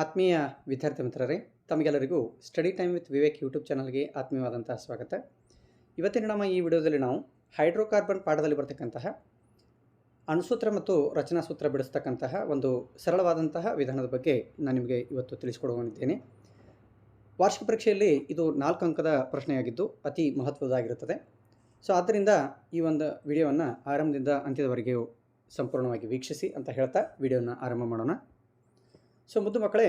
ಆತ್ಮೀಯ ವಿದ್ಯಾರ್ಥಿ ಮಿತ್ರರೇ, ತಮಗೆಲ್ಲರಿಗೂ study time with Vivek YouTube ಚಾನಲ್ಗೆ ಆತ್ಮೀಯವಾದಂತಹ ಸ್ವಾಗತ. ಇವತ್ತಿನ ನಮ್ಮ ಈ ವಿಡಿಯೋದಲ್ಲಿ ನಾವು ಹೈಡ್ರೋಕಾರ್ಬನ್ ಪಾಠದಲ್ಲಿ ಬರ್ತಕ್ಕಂತಹ ಅಣುಸೂತ್ರ ಮತ್ತು ರಚನಾ ಸೂತ್ರ ಬಿಡಿಸ್ತಕ್ಕಂತಹ ಒಂದು ಸರಳವಾದಂತಹ ವಿಧಾನದ ಬಗ್ಗೆ ನಾನು ನಿಮಗೆ ಇವತ್ತು ತಿಳಿಸಿಕೊಡುವನಿದ್ದೇನೆ. ವಾರ್ಷಿಕ ಪರೀಕ್ಷೆಯಲ್ಲಿ ಇದು 4 ಅಂಕದ ಪ್ರಶ್ನೆಯಾಗಿದ್ದು ಅತಿ ಮಹತ್ವದಾಗಿರುತ್ತದೆ. ಸೊ ಆದ್ದರಿಂದ ಈ ಒಂದು ವಿಡಿಯೋವನ್ನು ಆರಂಭದಿಂದ ಅಂತ್ಯದವರೆಗೆ ಸಂಪೂರ್ಣವಾಗಿ ವೀಕ್ಷಿಸಿ ಅಂತ ಹೇಳ್ತಾ ವಿಡಿಯೋನ ಆರಂಭ ಮಾಡೋಣ. ಸೊ ಮುದ್ದು ಮಕ್ಕಳೇ,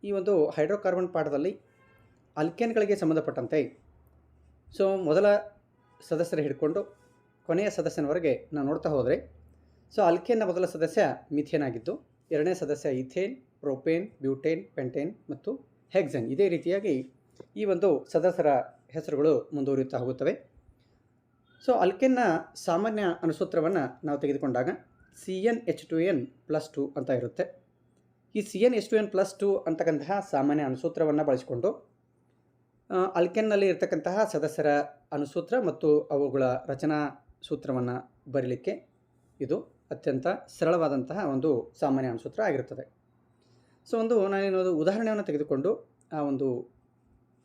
ಈ ಒಂದು ಹೈಡ್ರೋಕಾರ್ಬನ್ ಪಾಠದಲ್ಲಿ ಅಲ್ಕೇನ್ಗಳಿಗೆ ಸಂಬಂಧಪಟ್ಟಂತೆ ಸೊ ಮೊದಲ ಸದಸ್ಯರ ಹಿಡ್ಕೊಂಡು ಕೊನೆಯ ಸದಸ್ಯನವರೆಗೆ ನಾವು ನೋಡ್ತಾ ಹೋದರೆ, ಸೊ ಅಲ್ಕೇನ್ನ ಮೊದಲ ಸದಸ್ಯ ಮಿಥೇನ್ ಆಗಿದ್ದು, ಎರಡನೇ ಸದಸ್ಯ ಈಥೇನ್, ಪ್ರೋಪೇನ್, ಬ್ಯೂಟೇನ್, ಪೆಂಟೇನ್ ಮತ್ತು ಹೆಕ್ಸೇನ್. ಇದೇ ರೀತಿಯಾಗಿ ಈ ಒಂದು ಸದಸ್ಯರ ಹೆಸರುಗಳು ಮುಂದುವರಿಯುತ್ತಾ ಹೋಗುತ್ತವೆ. ಸೊ ಅಲ್ಕೇನ್ನ ಸಾಮಾನ್ಯ ಅಣುಸೂತ್ರವನ್ನು ನಾವು ತೆಗೆದುಕೊಂಡಾಗ CnH2n+2 ಅಂತ ಇರುತ್ತೆ. ಈ CnH2n+2 ಅಂತಕ್ಕಂತಹ ಸಾಮಾನ್ಯ ಅಣುಸೂತ್ರವನ್ನು ಬಳಸಿಕೊಂಡು ಅಲ್ಕೆನ್ನಲ್ಲಿ ಇರತಕ್ಕಂತಹ ಸದಸ್ಯರ ಅಣುಸೂತ್ರ ಮತ್ತು ಅವುಗಳ ರಚನಾ ಸೂತ್ರವನ್ನು ಬರೀಲಿಕ್ಕೆ ಇದು ಅತ್ಯಂತ ಸರಳವಾದಂತಹ ಒಂದು ಸಾಮಾನ್ಯ ಅಣುಸೂತ್ರ ಆಗಿರುತ್ತದೆ. ಸೊ ನಾನೇನೋದು ಉದಾಹರಣೆಯನ್ನು ತೆಗೆದುಕೊಂಡು ಆ ಒಂದು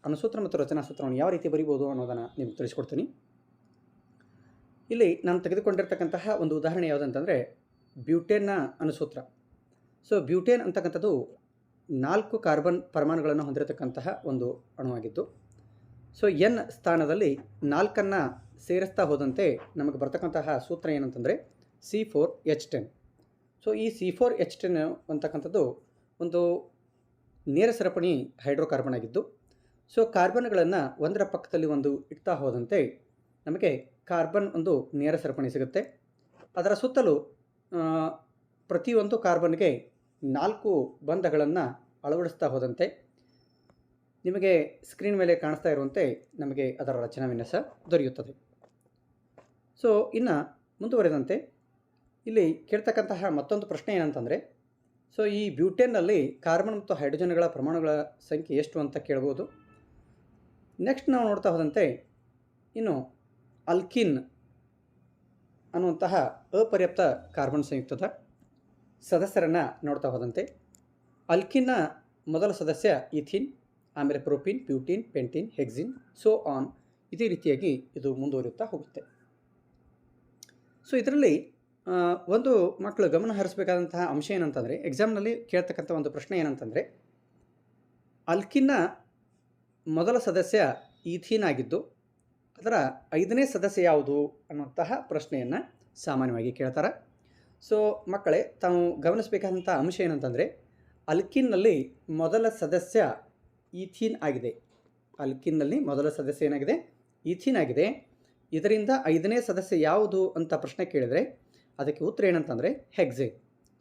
ಅಣುಸೂತ್ರ ಮತ್ತು ರಚನಾ ಸೂತ್ರವನ್ನು ಯಾವ ರೀತಿ ಬರೀಬೋದು ಅನ್ನೋದನ್ನು ನಿಮ್ಗೆ ತಿಳಿಸ್ಕೊಡ್ತೀನಿ. ಇಲ್ಲಿ ನಾನು ತೆಗೆದುಕೊಂಡಿರ್ತಕ್ಕಂತಹ ಒಂದು ಉದಾಹರಣೆ ಯಾವುದಂತಂದರೆ ಬ್ಯೂಟೇನ್ನ ಅಣುಸೂತ್ರ. ಸೊ ಬ್ಯೂಟೇನ್ ಅಂತಕ್ಕಂಥದ್ದು 4 ಕಾರ್ಬನ್ ಪರಮಾಣುಗಳನ್ನು ಹೊಂದಿರತಕ್ಕಂತಹ ಒಂದು ಅಣುವಾಗಿದ್ದು, ಸೊ ಎನ್ ಸ್ಥಾನದಲ್ಲಿ 4 ಸೇರಿಸ್ತಾ ಹೋದಂತೆ ನಮಗೆ ಬರ್ತಕ್ಕಂತಹ ಸೂತ್ರ ಏನಂತಂದರೆ C4H10. ಸೊ ಈ C4H10 ಅಂತಕ್ಕಂಥದ್ದು ಒಂದು ನೇರ ಸರಪಣಿ ಹೈಡ್ರೋಕಾರ್ಬನ್ ಆಗಿದ್ದು, ಸೊ ಕಾರ್ಬನ್ಗಳನ್ನು ಒಂದರ ಪಕ್ಕದಲ್ಲಿ ಒಂದು ಇಡ್ತಾ ಹೋದಂತೆ ನಮಗೆ ಕಾರ್ಬನ್ ಒಂದು ನೇರ ಸರಪಣಿ ಸಿಗುತ್ತೆ. ಅದರ ಸುತ್ತಲೂ ಪ್ರತಿಯೊಂದು ಕಾರ್ಬನ್ಗೆ 4 ಬಂಧಗಳನ್ನು ಅಳವಡಿಸ್ತಾ ಹೋದಂತೆ ನಿಮಗೆ ಸ್ಕ್ರೀನ್ ಮೇಲೆ ಕಾಣಿಸ್ತಾ ಇರುವಂತೆ ನಮಗೆ ಅದರ ರಚನಾ ವಿನ್ಯಾಸ ದೊರೆಯುತ್ತದೆ. ಸೊ ಇನ್ನು ಮುಂದುವರೆದಂತೆ ಇಲ್ಲಿ ಕೇಳ್ತಕ್ಕಂತಹ ಮತ್ತೊಂದು ಪ್ರಶ್ನೆ ಏನಂತಂದರೆ, ಸೊ ಈ ಬ್ಯೂಟೇನ್ನಲ್ಲಿ ಕಾರ್ಬನ್ ಮತ್ತು ಹೈಡ್ರೋಜನ್ಗಳ ಪ್ರಮಾಣಗಳ ಸಂಖ್ಯೆ ಎಷ್ಟು ಅಂತ ಕೇಳ್ಬೋದು. ನೆಕ್ಸ್ಟ್ ನಾವು ನೋಡ್ತಾ ಹೋದಂತೆ ಇನ್ನು ಅಲ್ಕಿನ್ ಅನ್ನುವಂತಹ ಅಪರ್ಯಾಪ್ತ ಕಾರ್ಬನ್ ಸಂಯುಕ್ತದ ಸದಸ್ಯರನ್ನು ನೋಡ್ತಾ ಹೋದಂತೆ ಅಲ್ಕಿನ್ನ ಮೊದಲ ಸದಸ್ಯ ಈಥಿನ್, ಆಮೇಲೆ ಪ್ರೋಪೀನ್, ಬ್ಯೂಟೀನ್, ಪೆಂಟೀನ್, ಹೆಕ್ಸಿನ್, ಸೋ ಆನ್. ಇದೇ ರೀತಿಯಾಗಿ ಇದು ಮುಂದುವರಿಯುತ್ತಾ ಹೋಗುತ್ತೆ. ಸೊ ಇದರಲ್ಲಿ ಒಂದು ಮಕ್ಕಳು ಗಮನ ಹರಿಸಬೇಕಾದಂತಹ ಅಂಶ ಏನಂತಂದರೆ, ಎಕ್ಸಾಮ್ನಲ್ಲಿ ಕೇಳ್ತಕ್ಕಂಥ ಒಂದು ಪ್ರಶ್ನೆ ಏನಂತಂದರೆ, ಅಲ್ಕಿನ್ನ ಮೊದಲ ಸದಸ್ಯ ಈಥೀನ್ ಆಗಿದ್ದು ಅದರ 5ನೇ ಸದಸ್ಯ ಯಾವುದು ಅನ್ನುವಂತಹ ಪ್ರಶ್ನೆಯನ್ನು ಸಾಮಾನ್ಯವಾಗಿ ಕೇಳ್ತಾರೆ. ಸೊ ಮಕ್ಕಳೇ, ತಾವು ಗಮನಿಸಬೇಕಾದಂಥ ಅಂಶ ಏನಂತಂದರೆ, ಅಲ್ಕಿನ್ನಲ್ಲಿ ಮೊದಲ ಸದಸ್ಯ ಈಥೀನ್ ಆಗಿದೆ. ಅಲ್ಕಿನ್ನಲ್ಲಿ ಮೊದಲ ಸದಸ್ಯ ಏನಾಗಿದೆ? ಈಥೀನ್ ಆಗಿದೆ. ಇದರಿಂದ 5ನೇ ಸದಸ್ಯ ಯಾವುದು ಅಂತ ಪ್ರಶ್ನೆ ಕೇಳಿದರೆ ಅದಕ್ಕೆ ಉತ್ತರ ಏನಂತಂದರೆ ಹೆಕ್ಸೇನ್.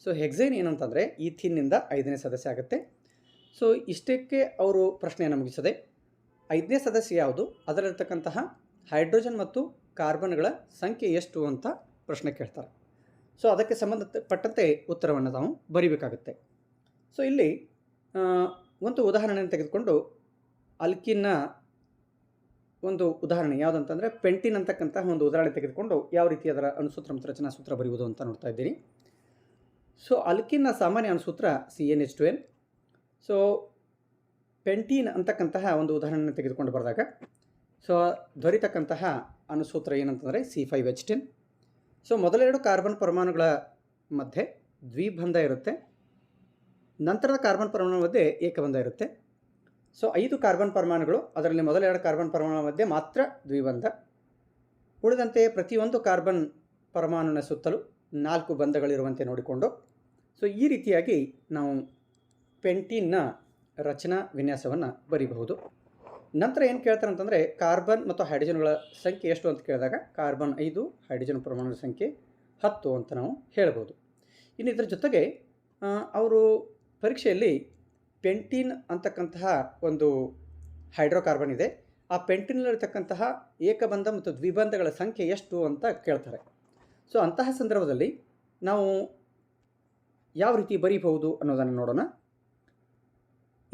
ಸೊ ಹೆಕ್ಸೇನ್ ಏನಂತಂದರೆ ಈಥೀನ್ನಿಂದ 5ನೇ ಸದಸ್ಯ ಆಗುತ್ತೆ. ಸೊ ಇಷ್ಟಕ್ಕೆ ಅವರು ಪ್ರಶ್ನೆಯನ್ನು ಮುಗಿಸದೆ 5ನೇ ಸದಸ್ಯ ಯಾವುದು, ಅದರಲ್ಲಿರ್ತಕ್ಕಂತಹ ಹೈಡ್ರೋಜನ್ ಮತ್ತು ಕಾರ್ಬನ್ಗಳ ಸಂಖ್ಯೆ ಎಷ್ಟು ಅಂತ ಪ್ರಶ್ನೆ ಕೇಳ್ತಾರೆ. ಸೊ ಅದಕ್ಕೆ ಸಂಬಂಧಪಟ್ಟಂತೆ ಉತ್ತರವನ್ನು ನಾವು ಬರೀಬೇಕಾಗುತ್ತೆ. ಸೊ ಇಲ್ಲಿ ಒಂದು ಉದಾಹರಣೆಯನ್ನು ತೆಗೆದುಕೊಂಡು ಅಲ್ಕಿನ್ನ ಒಂದು ಉದಾಹರಣೆ ಯಾವುದಂತಂದರೆ ಪೆಂಟಿನ್ ಅಂತಕ್ಕಂತಹ ಒಂದು ಉದಾಹರಣೆ ತೆಗೆದುಕೊಂಡು ಯಾವ ರೀತಿ ಅದರ ಅಣುಸೂತ್ರ ಮತ್ತು ರಚನಾ ಸೂತ್ರ ಬರೆಯುವುದು ಅಂತ ನೋಡ್ತಾ ಇದ್ದೀನಿ. ಸೊ ಅಲ್ಕಿನ್ನ ಸಾಮಾನ್ಯ ಅಣುಸೂತ್ರ CnH2n. ಸೊ ಪೆಂಟೀನ್ ಅಂತಕ್ಕಂತಹ ಒಂದು ಉದಾಹರಣೆಯನ್ನು ತೆಗೆದುಕೊಂಡು ಬರೆದಾಗ ಸೊ ದೊರೀತಕ್ಕಂತಹ ಅಣುಸೂತ್ರ ಏನಂತಂದರೆ C5H10. ಸೊ ಮೊದಲೆರಡು ಕಾರ್ಬನ್ ಪರಮಾಣುಗಳ ಮಧ್ಯೆ ದ್ವಿಬಂಧ ಇರುತ್ತೆ, ನಂತರದ ಕಾರ್ಬನ್ ಪರಮಾಣುಗಳ ಮಧ್ಯೆ ಏಕಬಂಧ ಇರುತ್ತೆ. ಸೊ 5 ಕಾರ್ಬನ್ ಪರಮಾಣುಗಳು, ಅದರಲ್ಲಿ ಮೊದಲೆರಡು ಕಾರ್ಬನ್ ಪರಮಾಣುಗಳ ಮಧ್ಯೆ ಮಾತ್ರ ದ್ವಿಬಂಧ. ಉಳಿದಂತೆ ಪ್ರತಿಯೊಂದು ಕಾರ್ಬನ್ ಪರಮಾಣುವಿನ ಸುತ್ತಲೂ 4 ಬಂಧಗಳಿರುವಂತೆ ನೋಡಿಕೊಂಡು ಸೊ ಈ ರೀತಿಯಾಗಿ ನಾವು ಪೆಂಟೀನ್ನ ರಚನಾ ವಿನ್ಯಾಸವನ್ನು ಬರೀಬಹುದು. ನಂತರ ಏನು ಕೇಳ್ತಾರೆ ಅಂತಂದರೆ ಕಾರ್ಬನ್ ಮತ್ತು ಹೈಡ್ರೋಜನ್ಗಳ ಸಂಖ್ಯೆ ಎಷ್ಟು ಅಂತ ಕೇಳಿದಾಗ ಕಾರ್ಬನ್ 5, ಹೈಡ್ರೋಜನ್ ಪರಮಾಣುಗಳ ಸಂಖ್ಯೆ 10 ಅಂತ ನಾವು ಹೇಳ್ಬೋದು. ಇನ್ನು ಇದರ ಜೊತೆಗೆ ಅವರು ಪರೀಕ್ಷೆಯಲ್ಲಿ ಪೆಂಟೀನ್ ಅಂತಕ್ಕಂತಹ ಒಂದು ಹೈಡ್ರೋಕಾರ್ಬನ್ ಇದೆ, ಆ ಪೆಂಟೀನಲ್ಲಿರ್ತಕ್ಕಂತಹ ಏಕಬಂಧ ಮತ್ತು ದ್ವಿಬಂಧಗಳ ಸಂಖ್ಯೆ ಎಷ್ಟು ಅಂತ ಕೇಳ್ತಾರೆ. ಸೊ ಅಂತಹ ಸಂದರ್ಭದಲ್ಲಿ ನಾವು ಯಾವ ರೀತಿ ಬರೀಬಹುದು ಅನ್ನೋದನ್ನು ನೋಡೋಣ.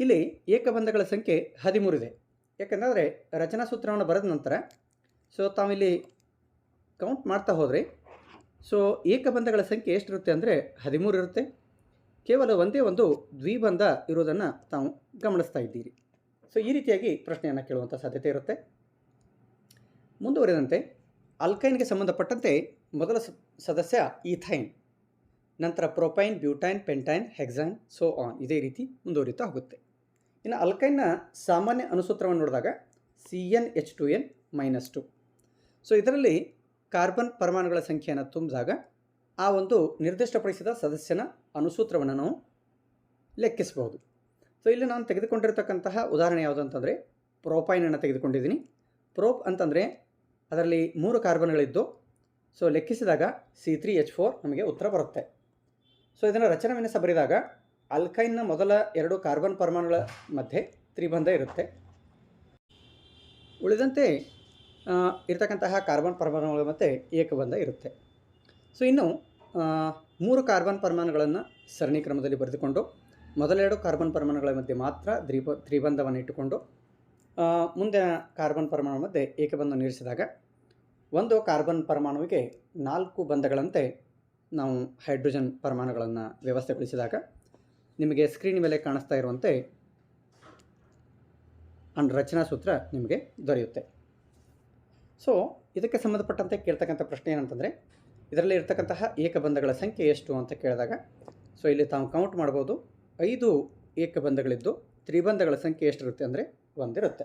ಇಲ್ಲಿ ಏಕಬಂಧಗಳ ಸಂಖ್ಯೆ 13 ಇದೆ. ಯಾಕೆಂದರೆ ರಚನಾ ಸೂತ್ರವನ್ನು ಬರೆದ ನಂತರ ಸೊ ತಾವಿಲ್ಲಿ ಕೌಂಟ್ ಮಾಡ್ತಾ ಹೋದರೆ ಸೊ ಏಕಬಂಧಗಳ ಸಂಖ್ಯೆ ಎಷ್ಟಿರುತ್ತೆ ಅಂದರೆ 13 ಇರುತ್ತೆ. ಕೇವಲ ಒಂದೇ ಒಂದು ದ್ವಿಬಂಧ ಇರುವುದನ್ನು ತಾವು ಗಮನಿಸ್ತಾ ಇದ್ದೀರಿ. ಸೊ ಈ ರೀತಿಯಾಗಿ ಪ್ರಶ್ನೆಯನ್ನು ಕೇಳುವಂಥ ಸಾಧ್ಯತೆ ಇರುತ್ತೆ. ಮುಂದುವರೆದಂತೆ ಅಲ್ಕೈನ್ಗೆ ಸಂಬಂಧಪಟ್ಟಂತೆ ಮೊದಲ ಸದಸ್ಯ ಈಥೈನ್, ನಂತರ ಪ್ರೊಪೈನ್, ಬ್ಯೂಟೈನ್, ಪೆಂಟೈನ್, ಹೆಕ್ಸಾನ್, ಸೋ ಆನ್, ಇದೇ ರೀತಿ ಮುಂದುವರಿತಾ ಹೋಗುತ್ತೆ. ಇನ್ನು ಅಲ್ಕೈನ್ನ ಸಾಮಾನ್ಯ ಅಣುಸೂತ್ರವನ್ನು ನೋಡಿದಾಗ CnH2n-2. ಸೊ ಇದರಲ್ಲಿ ಕಾರ್ಬನ್ ಪರಮಾಣುಗಳ ಸಂಖ್ಯೆಯನ್ನು ತುಂಬಿದಾಗ ಆ ಒಂದು ನಿರ್ದಿಷ್ಟಪಡಿಸಿದ ಸದಸ್ಯನ ಅಣುಸೂತ್ರವನ್ನು ನಾವು ಲೆಕ್ಕಿಸಬಹುದು. ಸೊ ಇಲ್ಲಿ ನಾನು ತೆಗೆದುಕೊಂಡಿರ್ತಕ್ಕಂತಹ ಉದಾಹರಣೆ ಯಾವುದಂತಂದರೆ ಪ್ರೋಪೈನನ್ನು ತೆಗೆದುಕೊಂಡಿದ್ದೀನಿ. ಪ್ರೋಪ್ ಅಂತಂದರೆ ಅದರಲ್ಲಿ 3 ಕಾರ್ಬನ್ಗಳಿದ್ದು, ಸೊ ಲೆಕ್ಕಿಸಿದಾಗ C3H4 ನಮಗೆ ಉತ್ತರ ಬರುತ್ತೆ. ಸೊ ಇದನ್ನು ರಚನಾ ವಿನ್ಯಾಸ ಬರೆದಾಗ ಅಲ್ಕೈನ್ನ ಮೊದಲ 2 ಕಾರ್ಬನ್ ಪರಮಾಣುಗಳ ಮಧ್ಯೆ ತ್ರಿಬಂಧ ಇರುತ್ತೆ. ಉಳಿದಂತೆ ಇರತಕ್ಕಂತಹ ಕಾರ್ಬನ್ ಪರಮಾಣುಗಳ ಮಧ್ಯೆ ಏಕಬಂಧ ಇರುತ್ತೆ. ಸೊ ಇನ್ನು 3 ಕಾರ್ಬನ್ ಪರಮಾಣುಗಳನ್ನು ಸರಣಿ ಕ್ರಮದಲ್ಲಿ ಬರೆದುಕೊಂಡು ಮೊದಲ 2 ಕಾರ್ಬನ್ ಪರಮಾಣುಗಳ ಮಧ್ಯೆ ಮಾತ್ರ ತ್ರಿಬಂಧವನ್ನು ಇಟ್ಟುಕೊಂಡು ಮುಂದಿನ ಕಾರ್ಬನ್ ಪರಮಾಣು ಮಧ್ಯೆ ಏಕಬಂಧವನ್ನು ಇರಿಸಿದಾಗ ಒಂದು ಕಾರ್ಬನ್ ಪರಮಾಣುವಿಗೆ 4 ಬಂಧಗಳಂತೆ ನಾವು ಹೈಡ್ರೋಜನ್ ಪರಮಾಣುಗಳನ್ನು ವ್ಯವಸ್ಥೆಗೊಳಿಸಿದಾಗ ನಿಮಗೆ ಸ್ಕ್ರೀನ್ ಮೇಲೆ ಕಾಣಿಸ್ತಾ ಇರುವಂತೆ ರಚನಾ ಸೂತ್ರ ನಿಮಗೆ ದೊರೆಯುತ್ತೆ. ಸೊ ಇದಕ್ಕೆ ಸಂಬಂಧಪಟ್ಟಂತೆ ಕೇಳ್ತಕ್ಕಂಥ ಪ್ರಶ್ನೆ ಏನಂತಂದರೆ ಇದರಲ್ಲಿ ಇರ್ತಕ್ಕಂತಹ ಏಕಬಂಧಗಳ ಸಂಖ್ಯೆ ಎಷ್ಟು ಅಂತ ಕೇಳಿದಾಗ ಸೊ ಇಲ್ಲಿ ತಾವು ಕೌಂಟ್ ಮಾಡ್ಬೋದು. 5 ಏಕಬಂಧಗಳಿದ್ದು ತ್ರಿಬಂಧಗಳ ಸಂಖ್ಯೆ ಎಷ್ಟಿರುತ್ತೆ ಅಂದರೆ 1 ಇರುತ್ತೆ.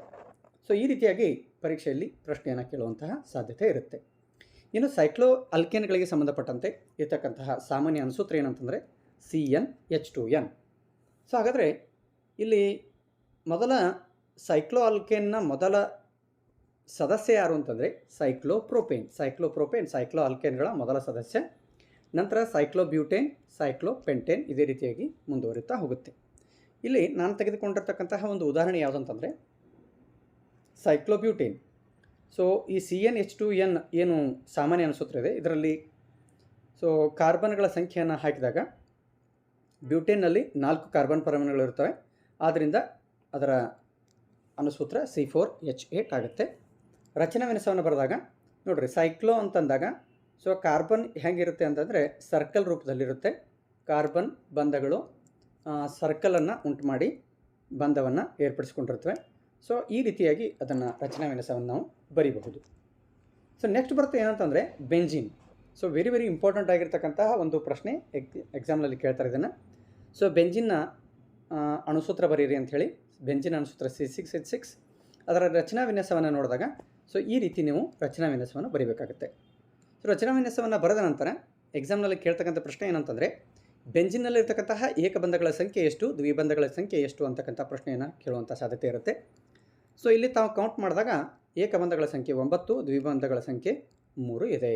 ಸೊ ಈ ರೀತಿಯಾಗಿ ಪರೀಕ್ಷೆಯಲ್ಲಿ ಪ್ರಶ್ನೆಯನ್ನು ಕೇಳುವಂತಹ ಸಾಧ್ಯತೆ ಇರುತ್ತೆ. ಇನ್ನು ಸೈಕ್ಲೋ ಅಲ್ಕೇನ್ಗಳಿಗೆ ಸಂಬಂಧಪಟ್ಟಂತೆ ಇರ್ತಕ್ಕಂತಹ ಸಾಮಾನ್ಯ ಅಣುಸೂತ್ರ ಏನಂತಂದರೆ CnH2n. ಸೊ ಹಾಗಾದರೆ ಇಲ್ಲಿ ಮೊದಲ ಸೈಕ್ಲೋ ಅಲ್ಕೇನ್ನ ಮೊದಲ ಸದಸ್ಯ ಯಾರು ಅಂತಂದರೆ ಸೈಕ್ಲೋಪ್ರೋಪೇನ್ ಸೈಕ್ಲೋ ಅಲ್ಕೇನ್ಗಳ ಮೊದಲ ಸದಸ್ಯ. ನಂತರ ಸೈಕ್ಲೋಬ್ಯೂಟೇನ್, ಸೈಕ್ಲೋಪೆಂಟೇನ್, ಇದೇ ರೀತಿಯಾಗಿ ಮುಂದುವರಿತಾ ಹೋಗುತ್ತೆ. ಇಲ್ಲಿ ನಾನು ತೆಗೆದುಕೊಂಡಿರ್ತಕ್ಕಂತಹ ಒಂದು ಉದಾಹರಣೆ ಯಾವುದಂತಂದರೆ ಸೈಕ್ಲೋಬ್ಯೂಟೇನ್. ಸೊ ಈ CnH2n ಏನು ಸಾಮಾನ್ಯ ಅಣುಸೂತ್ರ ಇದೆ ಇದರಲ್ಲಿ ಸೊ ಕಾರ್ಬನ್ಗಳ ಸಂಖ್ಯೆಯನ್ನು ಹಾಕಿದಾಗ ಬ್ಯೂಟೇನ್ನಲ್ಲಿ 4 ಕಾರ್ಬನ್ ಪರಮಾಣುಗಳಿರ್ತವೆ. ಆದ್ದರಿಂದ ಅದರ ಅಣುಸೂತ್ರ C4H8 ಆಗುತ್ತೆ. ರಚನಾ ವಿನ್ಯಾಸವನ್ನು ಬರೆದಾಗ ನೋಡಿರಿ, ಸೈಕ್ಲೋ ಅಂತಂದಾಗ ಸೊ ಕಾರ್ಬನ್ ಹೇಗಿರುತ್ತೆ ಅಂತಂದರೆ ಸರ್ಕಲ್ ರೂಪದಲ್ಲಿರುತ್ತೆ. ಕಾರ್ಬನ್ ಬಂಧಗಳು ಸರ್ಕಲನ್ನು ಉಂಟು ಮಾಡಿ ಬಂಧವನ್ನು ಏರ್ಪಡಿಸ್ಕೊಂಡಿರ್ತವೆ. ಸೊ ಈ ರೀತಿಯಾಗಿ ಅದನ್ನು ರಚನಾ ವಿನ್ಯಾಸವನ್ನು ನಾವು ಬರೀಬಹುದು. ಸೊ ನೆಕ್ಸ್ಟ್ ಬರುತ್ತೆ ಏನಂತಂದರೆ ಬೆಂಜಿನ್. ಸೊ ವೆರಿ ಇಂಪಾರ್ಟೆಂಟ್ ಆಗಿರ್ತಕ್ಕಂತಹ ಒಂದು ಪ್ರಶ್ನೆ ಎಕ್ಸಾಮ್ನಲ್ಲಿ ಕೇಳ್ತಾರೆ ಇದನ್ನು. ಸೊ ಬೆಂಜಿನ್ನ ಅಣುಸೂತ್ರ ಬರೀರಿ ಅಂಥೇಳಿ ಬೆಂಜಿನ್ ಅಣುಸೂತ್ರ C6H6. ಅದರ ರಚನಾ ವಿನ್ಯಾಸವನ್ನು ನೋಡಿದಾಗ ಸೊ ಈ ರೀತಿ ನೀವು ರಚನಾ ವಿನ್ಯಾಸವನ್ನು ಬರೀಬೇಕಾಗುತ್ತೆ. ಸೊ ರಚನಾ ವಿನ್ಯಾಸವನ್ನು ಬರೆದ ನಂತರ ಎಕ್ಸಾಮ್ನಲ್ಲಿ ಕೇಳ್ತಕ್ಕಂಥ ಪ್ರಶ್ನೆ ಏನಂತಂದರೆ ಬೆಂಜಿನ್ನಲ್ಲಿರ್ತಕ್ಕಂತಹ ಏಕಬಂಧಗಳ ಸಂಖ್ಯೆ ಎಷ್ಟು, ದ್ವಿಬಂಧಗಳ ಸಂಖ್ಯೆ ಎಷ್ಟು ಅಂತಕ್ಕಂಥ ಪ್ರಶ್ನೆಯನ್ನು ಕೇಳುವಂಥ ಸಾಧ್ಯತೆ ಇರುತ್ತೆ. ಸೊ ಇಲ್ಲಿ ತಾವು ಕೌಂಟ್ ಮಾಡಿದಾಗ ಏಕಬಂಧಗಳ ಸಂಖ್ಯೆ 9, ದ್ವಿಬಂಧಗಳ ಸಂಖ್ಯೆ 3 ಇದೆ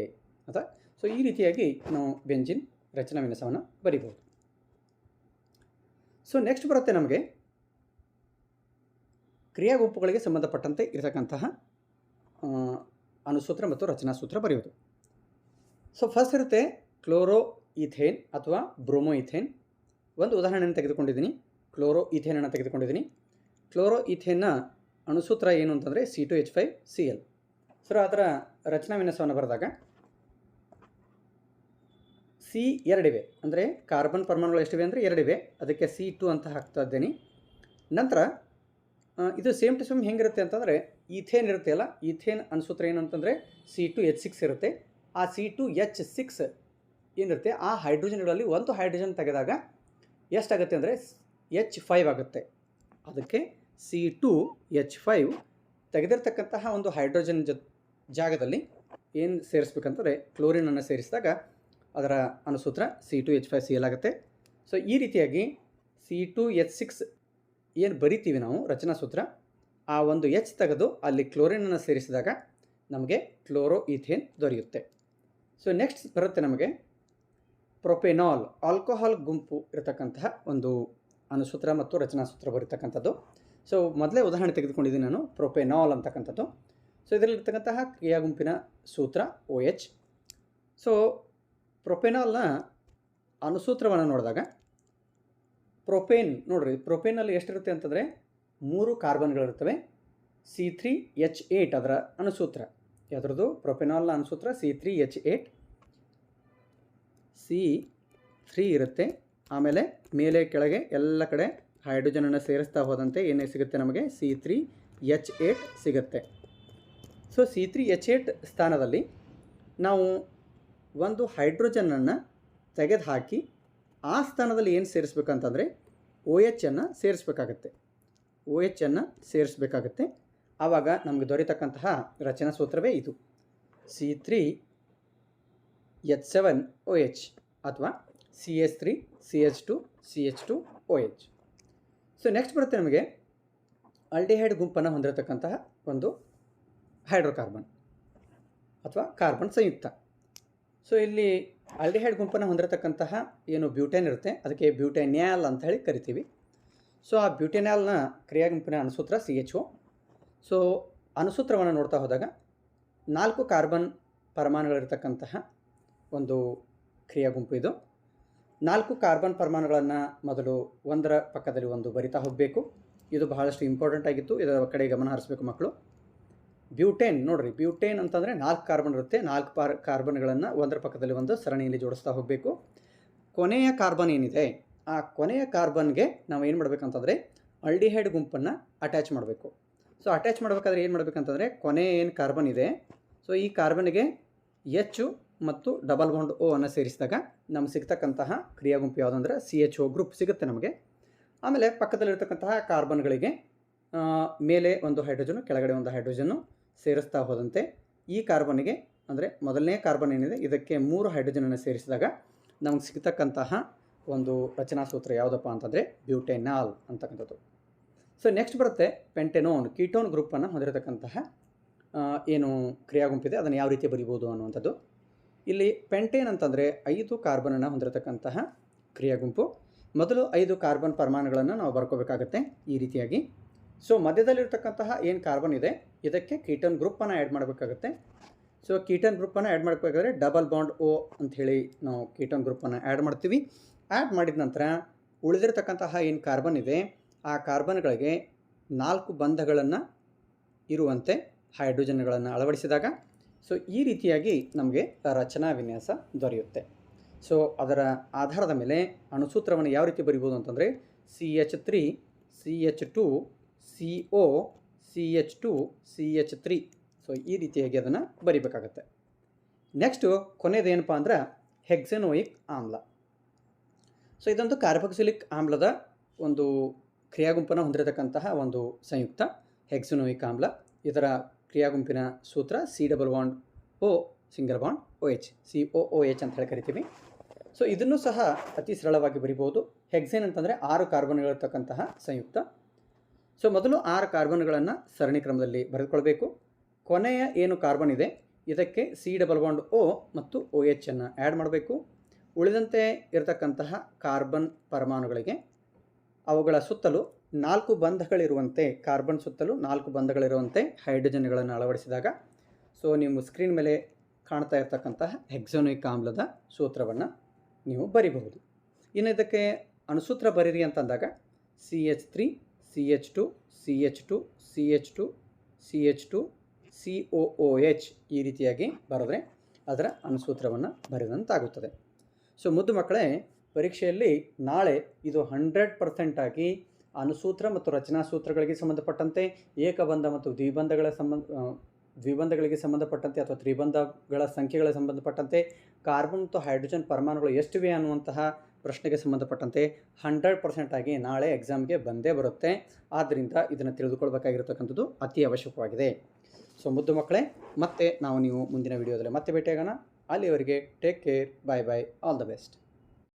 ಅಥವಾ ಸೊ ಈ ರೀತಿಯಾಗಿ ನಾವು ಬೆಂಜಿನ್ ರಚನಾ ವಿನ್ಯಾಸವನ್ನು ಬರೀಬಹುದು. ಸೊ ನೆಕ್ಸ್ಟ್ ಬರುತ್ತೆ ನಮಗೆ ಕ್ರಿಯಾ ಗುಂಪುಗಳಿಗೆ ಸಂಬಂಧಪಟ್ಟಂತೆ ಇರತಕ್ಕಂತಹ ಅಣುಸೂತ್ರ ಮತ್ತು ರಚನಾ ಸೂತ್ರ ಬರೆಯುವುದು. ಸೊ ಫಸ್ಟ್ ಇರುತ್ತೆ ಕ್ಲೋರೋ ಈಥೇನ್ ಅಥವಾ ಬ್ರೋಮೋ ಈಥೇನ್. ಒಂದು ಉದಾಹರಣೆಯನ್ನು ತೆಗೆದುಕೊಂಡಿದ್ದೀನಿ, ಕ್ಲೋರೋ ಈಥೇನನ್ನು ತೆಗೆದುಕೊಂಡಿದ್ದೀನಿ. ಕ್ಲೋರೋ ಈಥೇನ್ನ ಅಣುಸೂತ್ರ ಏನು ಅಂತಂದರೆ C2H5Cl. ಸೊ ಅದರ ರಚನಾ ವಿನ್ಯಾಸವನ್ನು ಬರೆದಾಗ C 2 ಇವೆ, ಅಂದರೆ ಕಾರ್ಬನ್ ಪರಮಾಣುಗಳು ಎಷ್ಟಿವೆ ಅಂದರೆ 2 ಇವೆ, ಅದಕ್ಕೆ C2 ಅಂತ ಹಾಕ್ತಾ ಇದ್ದೀನಿ. ನಂತರ ಇದು ಸೇಮ್ ಟು ಸೇಮ್ ಹೆಂಗಿರುತ್ತೆ ಅಂತಂದರೆ ಈಥೇನ್ ಇರುತ್ತೆಯಲ್ಲ, ಈಥೇನ್ ಅಣುಸೂತ್ರ ಏನು ಅಂತಂದರೆ C2H6 ಇರುತ್ತೆ. ಆ C2H6 ಏನಿರುತ್ತೆ ಆ ಹೈಡ್ರೋಜನ್ಗಳಲ್ಲಿ ಒಂದು ಹೈಡ್ರೋಜನ್ ತೆಗೆದಾಗ ಎಷ್ಟಾಗುತ್ತೆ ಅಂದರೆ H5 ಆಗುತ್ತೆ. ಅದಕ್ಕೆ C2H5 ತೆಗೆದಿರ್ತಕ್ಕಂತಹ ಒಂದು ಹೈಡ್ರೋಜನ್ ಜಾಗದಲ್ಲಿ ಏನು ಸೇರಿಸ್ಬೇಕಂತಂದರೆ ಕ್ಲೋರಿನನ್ನು ಸೇರಿಸಿದಾಗ ಅದರ ಅಣುಸೂತ್ರ C2H5Cl ಆಗುತ್ತೆ. ಸೊ ಈ ರೀತಿಯಾಗಿ C2H6 ಏನು ಬರಿತೀವಿ ನಾವು ರಚನಾ ಸೂತ್ರ, ಆ ಒಂದು H ತೆಗೆದು ಅಲ್ಲಿ ಕ್ಲೋರಿನನ್ನು ಸೇರಿಸಿದಾಗ ನಮಗೆ ಕ್ಲೋರೋ ಈಥೇನ್ ದೊರೆಯುತ್ತೆ. ಸೊ ನೆಕ್ಸ್ಟ್ ಬರುತ್ತೆ ನಮಗೆ ಪ್ರೊಪೆನಾಲ್, ಆಲ್ಕೋಹಾಲ್ ಗುಂಪು ಇರತಕ್ಕಂತಹ ಒಂದು ಅಣುಸೂತ್ರ ಮತ್ತು ರಚನಾ ಸೂತ್ರ ಬರೀತಕ್ಕಂಥದ್ದು. ಸೊ ಮೊದಲೇ ಉದಾಹರಣೆ ತೆಗೆದುಕೊಂಡಿದ್ದೀನಿ ನಾನು ಪ್ರೊಪೆನಾಲ್ ಅಂತಕ್ಕಂಥದ್ದು. ಸೊ ಇದರಲ್ಲಿರ್ತಕ್ಕಂತಹ ಕ್ರಿಯಾ ಗುಂಪಿನ ಸೂತ್ರ OH. ಸೊ ಪ್ರೊಪೆನಾಲ್ನ ಅಣುಸೂತ್ರವನ್ನು ನೋಡಿದಾಗ ಪ್ರೊಪೇನ್ ನೋಡಿರಿ, ಪ್ರೊಪೇನಲ್ಲಿ ಎಷ್ಟಿರುತ್ತೆ ಅಂತಂದರೆ 3 ಕಾರ್ಬನ್ಗಳಿರ್ತವೆ. C3H8 ಅದರ ಅಣುಸೂತ್ರ. ಯಾವುದ್ರದ್ದು? ಪ್ರೊಪೆನಾಲ್ನ ಅಣುಸೂತ್ರ C3H8. C3 ಇರುತ್ತೆ, ಆಮೇಲೆ ಮೇಲೆ ಕೆಳಗೆ ಎಲ್ಲ ಕಡೆ ಹೈಡ್ರೋಜನನ್ನು ಸೇರಿಸ್ತಾ ಹೋದಂತೆ ಏನೇ ಸಿಗುತ್ತೆ ನಮಗೆ C3H8 ಸಿಗುತ್ತೆ. ಸೊ C3H8 ಸ್ಥಾನದಲ್ಲಿ ನಾವು ಒಂದು ಹೈಡ್ರೋಜನನ್ನು ತೆಗೆದುಹಾಕಿ ಆ ಸ್ಥಾನದಲ್ಲಿ ಏನು ಸೇರಿಸ್ಬೇಕಂತಂದರೆ OH ಅನ್ನು ಸೇರಿಸ್ಬೇಕಾಗತ್ತೆ. OH ಅನ್ನು ಸೇರಿಸ್ಬೇಕಾಗತ್ತೆ. ಆವಾಗ ನಮಗೆ ದೊರೆತಕ್ಕಂತಹ ರಚನಾ ಸೂತ್ರವೇ ಇದು C3H7OH ಅಥವಾ CH3CH2CH2OH. ಸೊ ನೆಕ್ಸ್ಟ್ ಬರುತ್ತೆ ನಮಗೆ ಆಲ್ಡಿಹೈಡ್ ಗುಂಪನ್ನು ಹೊಂದಿರತಕ್ಕಂತಹ ಒಂದು ಹೈಡ್ರೋಕಾರ್ಬನ್ ಅಥವಾ ಕಾರ್ಬನ್ ಸಂಯುಕ್ತ. ಸೊ ಇಲ್ಲಿ ಆಲ್ಡಿಹೈಡ್ ಗುಂಪನ್ನು ಹೊಂದಿರತಕ್ಕಂತಹ ಏನು ಬ್ಯೂಟೇನ್ ಇರುತ್ತೆ ಅದಕ್ಕೆ ಬ್ಯೂಟೇನ್ಯಾಲ್ ಅಂತ ಹೇಳಿ ಕರಿತೀವಿ. ಸೊ ಆ ಬ್ಯೂಟೇನ್ಯಾಲ್ನ ಕ್ರಿಯಾ ಗುಂಪಿನ ಅಣುಸೂತ್ರ CHO. ಸೊ ಅಣುಸೂತ್ರವನ್ನು ನೋಡ್ತಾ ಹೋದಾಗ 4 ಕಾರ್ಬನ್ ಪರಮಾಣುಗಳಿರ್ತಕ್ಕಂತಹ ಒಂದು ಕ್ರಿಯಾ ಗುಂಪು ಇದು. 4 ಕಾರ್ಬನ್ ಪರಮಾಣುಗಳನ್ನು ಮೊದಲು ಒಂದರ ಪಕ್ಕದಲ್ಲಿ ಒಂದು ಬರಿತಾ ಹೋಗಬೇಕು. ಇದು ಬಹಳಷ್ಟು ಇಂಪಾರ್ಟೆಂಟ್ ಆಗಿತ್ತು, ಇದರ ಕಡೆ ಗಮನ ಹರಿಸಬೇಕು ಮಕ್ಕಳು. ಬ್ಯೂಟೇನ್ ನೋಡಿರಿ, ಬ್ಯೂಟೇನ್ ಅಂತಂದರೆ 4 ಕಾರ್ಬನ್ ಇರುತ್ತೆ. 4 ಕಾರ್ಬನ್ಗಳನ್ನು ಒಂದರ ಪಕ್ಕದಲ್ಲಿ ಒಂದು ಸರಣಿಯಲ್ಲಿ ಜೋಡಿಸ್ತಾ ಹೋಗಬೇಕು. ಕೊನೆಯ ಕಾರ್ಬನ್ ಏನಿದೆ ಆ ಕೊನೆಯ ಕಾರ್ಬನ್ಗೆ ನಾವು ಏನು ಮಾಡಬೇಕಂತಂದರೆ ಆಲ್ಡಿಹೈಡ್ ಗುಂಪನ್ನು ಅಟ್ಯಾಚ್ ಮಾಡಬೇಕು. ಸೊ ಅಟ್ಯಾಚ್ ಮಾಡಬೇಕಾದ್ರೆ ಏನು ಮಾಡಬೇಕಂತಂದರೆ ಕೊನೆ ಏನು ಕಾರ್ಬನ್ ಇದೆ ಸೊ ಈ ಕಾರ್ಬನ್ಗೆ H ಮತ್ತು ಡಬಲ್ ಬಾಂಡ್ O ಅನ್ನು ಸೇರಿಸಿದಾಗ ನಮ್ಗೆ ಸಿಗ್ತಕ್ಕಂತಹ ಕ್ರಿಯಾ ಗುಂಪು ಯಾವುದಂದ್ರೆ CHO ಗ್ರೂಪ್ ಸಿಗುತ್ತೆ ನಮಗೆ. ಆಮೇಲೆ ಪಕ್ಕದಲ್ಲಿರ್ತಕ್ಕಂತಹ ಕಾರ್ಬನ್ಗಳಿಗೆ ಮೇಲೆ ಒಂದು ಹೈಡ್ರೋಜನು ಕೆಳಗಡೆ ಒಂದು ಹೈಡ್ರೋಜನ್ನು ಸೇರಿಸ್ತಾ ಹೋದಂತೆ ಈ ಕಾರ್ಬನ್ಗೆ ಅಂದರೆ ಮೊದಲನೇ ಕಾರ್ಬನ್ ಏನಿದೆ ಇದಕ್ಕೆ 3 ಹೈಡ್ರೋಜನನ್ನು ಸೇರಿಸಿದಾಗ ನಮ್ಗೆ ಸಿಗ್ತಕ್ಕಂತಹ ಒಂದು ರಚನಾ ಸೂತ್ರ ಯಾವುದಪ್ಪ ಅಂತಂದರೆ ಬ್ಯೂಟೇನಾಲ್ ಅಂತಕ್ಕಂಥದ್ದು. ಸೊ ನೆಕ್ಸ್ಟ್ ಬರುತ್ತೆ ಪೆಂಟೆನೋನ್, ಕೀಟೋನ್ ಗ್ರೂಪನ್ನು ಹೊಂದಿರತಕ್ಕಂತಹ ಏನು ಕ್ರಿಯಾ ಗುಂಪಿದೆ ಅದನ್ನು ಯಾವ ರೀತಿ ಬರಿಬೋದು ಅನ್ನುವಂಥದ್ದು. ಇಲ್ಲಿ ಪೆಂಟೇನ್ ಅಂತಂದರೆ 5 ಕಾರ್ಬನನ್ನು ಹೊಂದಿರತಕ್ಕಂತಹ ಕ್ರಿಯಾ ಗುಂಪು. ಮೊದಲು 5 ಕಾರ್ಬನ್ ಪರಮಾಣುಗಳನ್ನು ನಾವು ಬರ್ಕೋಬೇಕಾಗತ್ತೆ ಈ ರೀತಿಯಾಗಿ. ಸೊ ಮಧ್ಯದಲ್ಲಿರ್ತಕ್ಕಂತಹ ಏನು ಕಾರ್ಬನ್ ಇದೆ ಇದಕ್ಕೆ ಕೀಟೋನ್ ಗ್ರೂಪನ್ನು ಆ್ಯಡ್ ಮಾಡಬೇಕಾಗತ್ತೆ. ಸೊ ಕೀಟೋನ್ ಗ್ರೂಪನ್ನು ಆ್ಯಡ್ ಮಾಡಬೇಕಾದ್ರೆ ಡಬಲ್ ಬಾಂಡ್ O ಅಂಥೇಳಿ ನಾವು ಕೀಟೋನ್ ಗ್ರೂಪನ್ನು ಆ್ಯಡ್ ಮಾಡ್ತೀವಿ. ಆ್ಯಡ್ ಮಾಡಿದ ನಂತರ ಉಳಿದಿರ್ತಕ್ಕಂತಹ ಏನು ಕಾರ್ಬನ್ ಇದೆ ಆ ಕಾರ್ಬನ್ಗಳಿಗೆ 4 ಬಂಧಗಳನ್ನು ಇರುವಂತೆ ಹೈಡ್ರೋಜನ್ಗಳನ್ನು ಅಳವಡಿಸಿದಾಗ ಸೊ ಈ ರೀತಿಯಾಗಿ ನಮಗೆ ರಚನಾ ವಿನ್ಯಾಸ ದೊರೆಯುತ್ತೆ. ಸೊ ಅದರ ಆಧಾರದ ಮೇಲೆ ಅಣುಸೂತ್ರವನ್ನು ಯಾವ ರೀತಿ ಬರಿಬೋದು ಅಂತಂದರೆ CH3 CH2 CO CH2 CH3. So ಈ ರೀತಿಯಾಗಿ ಅದನ್ನು ಬರಿಬೇಕಾಗತ್ತೆ. ನೆಕ್ಸ್ಟು ಕೊನೆಯದೇನಪ್ಪ ಅಂದ್ರೆ ಹೆಕ್ಸೆನೋಯಿಕ್ ಆಮ್ಲ. ಸೊ ಇದೊಂದು ಕಾರ್ಬಾಕ್ಸಿಲಿಕ್ ಆಮ್ಲದ ಒಂದು ಕ್ರಿಯಾಗುಂಪನ್ನು ಹೊಂದಿರತಕ್ಕಂತಹ ಒಂದು ಸಂಯುಕ್ತ ಹೆಕ್ಸೆನೋಯಿಕ್ ಆಮ್ಲ. ಇದರ ಕ್ರಿಯಾಗುಂಪಿನ ಸೂತ್ರ C⋯O OH COOH ಅಂತ ಹೇಳಿ ಕರಿತೀವಿ. ಸೊ ಇದನ್ನು ಸಹ ಅತಿ ಸರಳವಾಗಿ ಬರಿಬೋದು. ಹೆಕ್ಸೇನ್ ಅಂತಂದರೆ 6 ಕಾರ್ಬನ್ಗಳಿರ್ತಕ್ಕಂತಹ ಸಂಯುಕ್ತ. ಸೊ ಮೊದಲು 6 ಕಾರ್ಬನ್ಗಳನ್ನು ಸರಣಿ ಕ್ರಮದಲ್ಲಿ ಬರೆದುಕೊಳ್ಬೇಕು. ಕೊನೆಯ ಏನು ಕಾರ್ಬನ್ ಇದೆ ಇದಕ್ಕೆ C⋯O ಮತ್ತು OH ಅನ್ನು ಆ್ಯಡ್ ಮಾಡಬೇಕು. ಉಳಿದಂತೆ ಇರತಕ್ಕಂತಹ ಕಾರ್ಬನ್ ಪರಮಾಣುಗಳಿಗೆ ಅವುಗಳ ಸುತ್ತಲೂ 4 ಬಂಧಗಳಿರುವಂತೆ ಕಾರ್ಬನ್ ಸುತ್ತಲೂ 4 ಬಂಧಗಳಿರುವಂತೆ ಹೈಡ್ರೋಜನ್ಗಳನ್ನು ಅಳವಡಿಸಿದಾಗ ಸೊ ನೀವು ಸ್ಕ್ರೀನ್ ಮೇಲೆ ಕಾಣ್ತಾ ಇರ್ತಕ್ಕಂತಹ ಹೆಕ್ಸೆನೋಯಿಕ್ ಆಮ್ಲದ ಸೂತ್ರವನ್ನು ನೀವು ಬರಿಬಹುದು. ಇನ್ನು ಇದಕ್ಕೆ ಅಣುಸೂತ್ರ ಬರೀರಿ ಅಂತಂದಾಗ CH3 CH2 CH2 CH2 CH2 COOH ಈ ರೀತಿಯಾಗಿ ಬರೆದ್ರೆ ಅದರ ಅಣುಸೂತ್ರವನ್ನು ಬರೆದಂತಾಗುತ್ತದೆ. ಸೊ ಮುದ್ದು ಮಕ್ಕಳೇ, ಪರೀಕ್ಷೆಯಲ್ಲಿ ನಾಳೆ ಇದು 100% ಆಗಿ ಅಣುಸೂತ್ರ ಮತ್ತು ರಚನಾ ಸೂತ್ರಗಳಿಗೆ ಸಂಬಂಧಪಟ್ಟಂತೆ ಏಕಬಂಧ ಮತ್ತು ದ್ವಿಬಂಧಗಳಿಗೆ ಸಂಬಂಧಪಟ್ಟಂತೆ ಅಥವಾ ತ್ರಿಬಂಧಗಳ ಸಂಖ್ಯೆಗಳ ಸಂಬಂಧಪಟ್ಟಂತೆ ಕಾರ್ಬನ್ ಮತ್ತು ಹೈಡ್ರೋಜನ್ ಪರಮಾಣುಗಳು ಎಷ್ಟಿವೆ ಅನ್ನುವಂತಹ ಪ್ರಶ್ನೆಗೆ ಸಂಬಂಧಪಟ್ಟಂತೆ 100% ಆಗಿ ನಾಳೆ ಎಕ್ಸಾಮ್ಗೆ ಬಂದೇ ಬರುತ್ತೆ. ಆದ್ದರಿಂದ ಇದನ್ನು ತಿಳಿದುಕೊಳ್ಬೇಕಾಗಿರತಕ್ಕಂಥದ್ದು ಅತಿ ಅವಶ್ಯಕವಾಗಿದೆ. ಸೊ ಮುದ್ದು ಮಕ್ಕಳೇ, ಮತ್ತೆ ನೀವು ಮುಂದಿನ ವಿಡಿಯೋದಲ್ಲಿ ಮತ್ತೆ ಭೇಟಿಯಾಗೋಣ. ಅಲ್ಲಿವರೆಗೆ take care, bye bye, all the best.